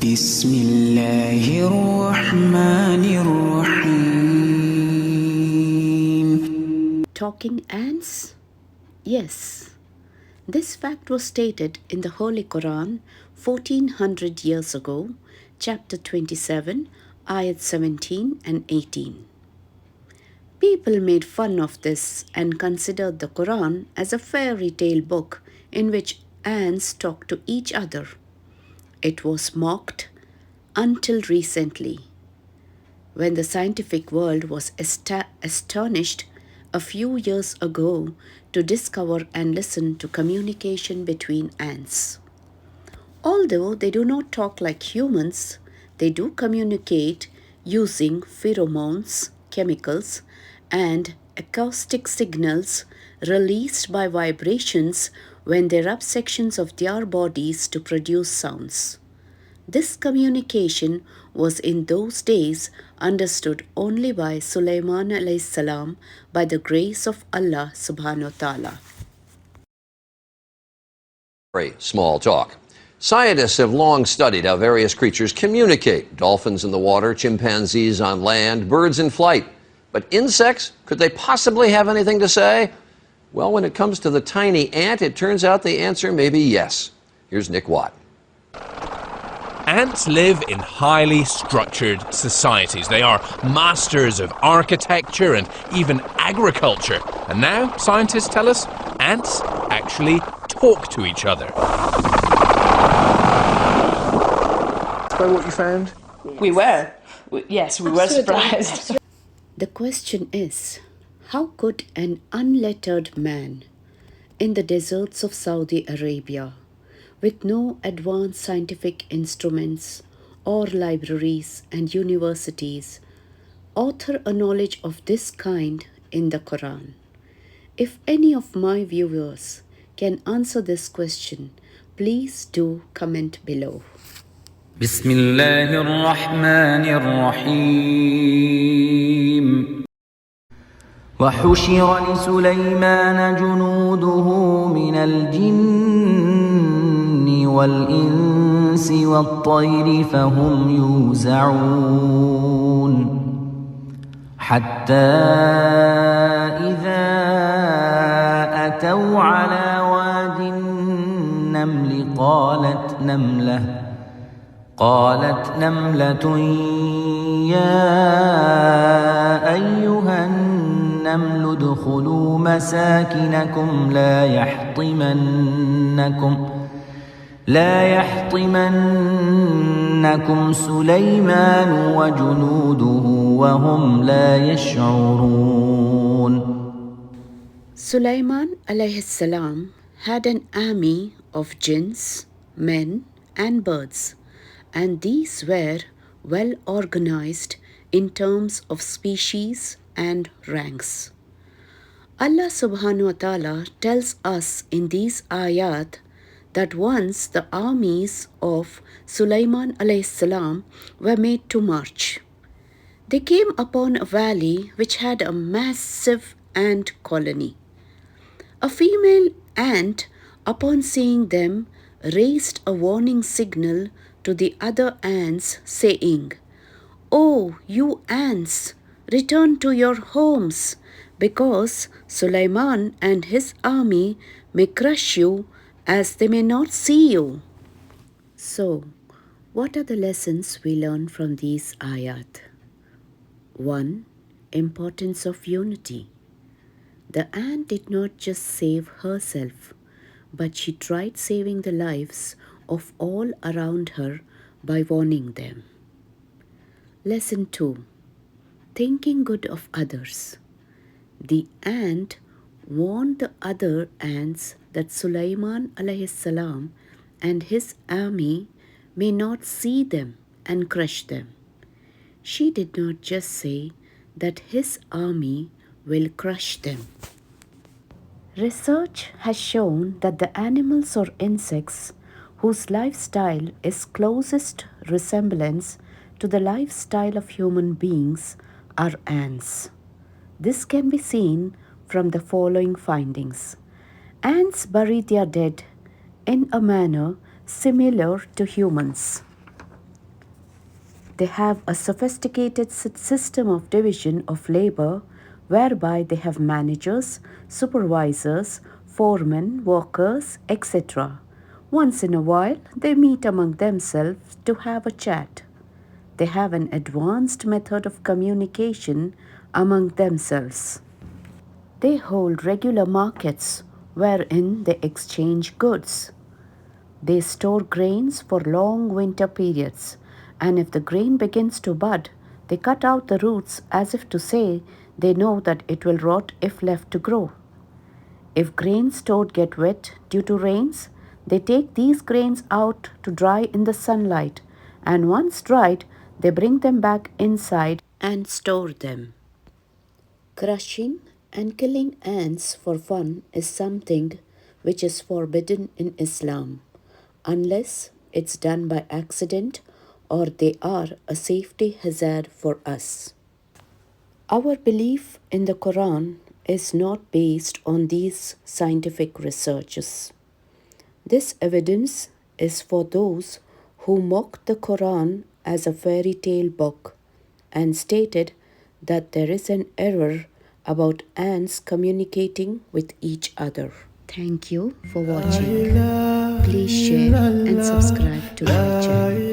بسم الله الرحمن الرحيم. Talking ants? Yes. This fact was stated in the Holy Quran 1400 years ago, chapter 27, Ayat 17 and 18. People made fun of this and considered the Quran as a fairy tale book in which ants talk to each other. It was mocked until recently, when the scientific world was astonished a few years ago to discover and listen to communication between ants. Although they do not talk like humans, they do communicate using pheromones, chemicals, and acoustic signals released by vibrations when they rub sections of their bodies to produce sounds. This communication was in those days understood only by Sulaiman alayhi salam by the grace of Allah subhanahu wa ta'ala. Very small talk. Scientists have long studied how various creatures communicate. Dolphins in the water, chimpanzees on land, birds in flight. But insects, could they possibly have anything to say? Well, when it comes to the tiny ant, it turns out the answer may be yes. Here's Nick Watt. Ants live in highly structured societies. They are masters of architecture and even agriculture. And now, scientists tell us, ants actually talk to each other. By what you found? We were. Yes, we were surprised. The question is, how could an unlettered man in the deserts of Saudi Arabia, with no advanced scientific instruments or libraries and universities, author a knowledge of this kind in the Quran? If any of my viewers can answer this question, please do comment below. بسم الله الرحمن الرحيم. وحشر لسليمان جنوده من الجن والإنس والطير فهم يوزعون حتى إذا أتوا على واد النمل قالت نملة يا أيها النمل ادخلوا مساكنكم لا يحطمنكم سليمان وجنوده وهم لا يشعرون. Sulaiman alayhi salam had an army of jinns, men and birds, and these were well organized in terms of species and ranks. Allah subhanahu wa ta'ala tells us in these ayat that once the armies of Sulaiman alayhi salam were made to march. They came upon a valley which had a massive ant colony. A female ant, upon seeing them, raised a warning signal to the other ants, saying, "Oh, you ants, return to your homes, because Sulaiman and his army may crush you as they may not see you." So, what are the lessons we learn from these ayat? 1. Importance of unity. The ant did not just save herself, but she tried saving the lives of all around her by warning them. Lesson 2. Thinking good of others. The ant warned the other ants that Sulaiman alayhi salam and his army may not see them and crush them. She did not just say that his army will crush them. Research has shown that the animals or insects whose lifestyle is closest resemblance to the lifestyle of human beings are ants. This can be seen from the following findings. Ants bury their dead in a manner similar to humans. They have a sophisticated system of division of labor whereby they have managers, supervisors, foremen, workers, etc. Once in a while, they meet among themselves to have a chat. They have an advanced method of communication among themselves. They hold regular markets wherein they exchange goods. They store grains for long winter periods, and if the grain begins to bud, they cut out the roots as if to say they know that it will rot if left to grow. If grains stored get wet due to rains, they take these grains out to dry in the sunlight, and once dried, they bring them back inside and store them. Crushing and killing ants for fun is something which is forbidden in Islam, unless it's done by accident or they are a safety hazard for us. Our belief in the Quran is not based on these scientific researches. This evidence is for those who mocked the Quran as a fairy tale book and stated that there is an error about ants communicating with each other. Thank you for watching. Please share and subscribe to our channel.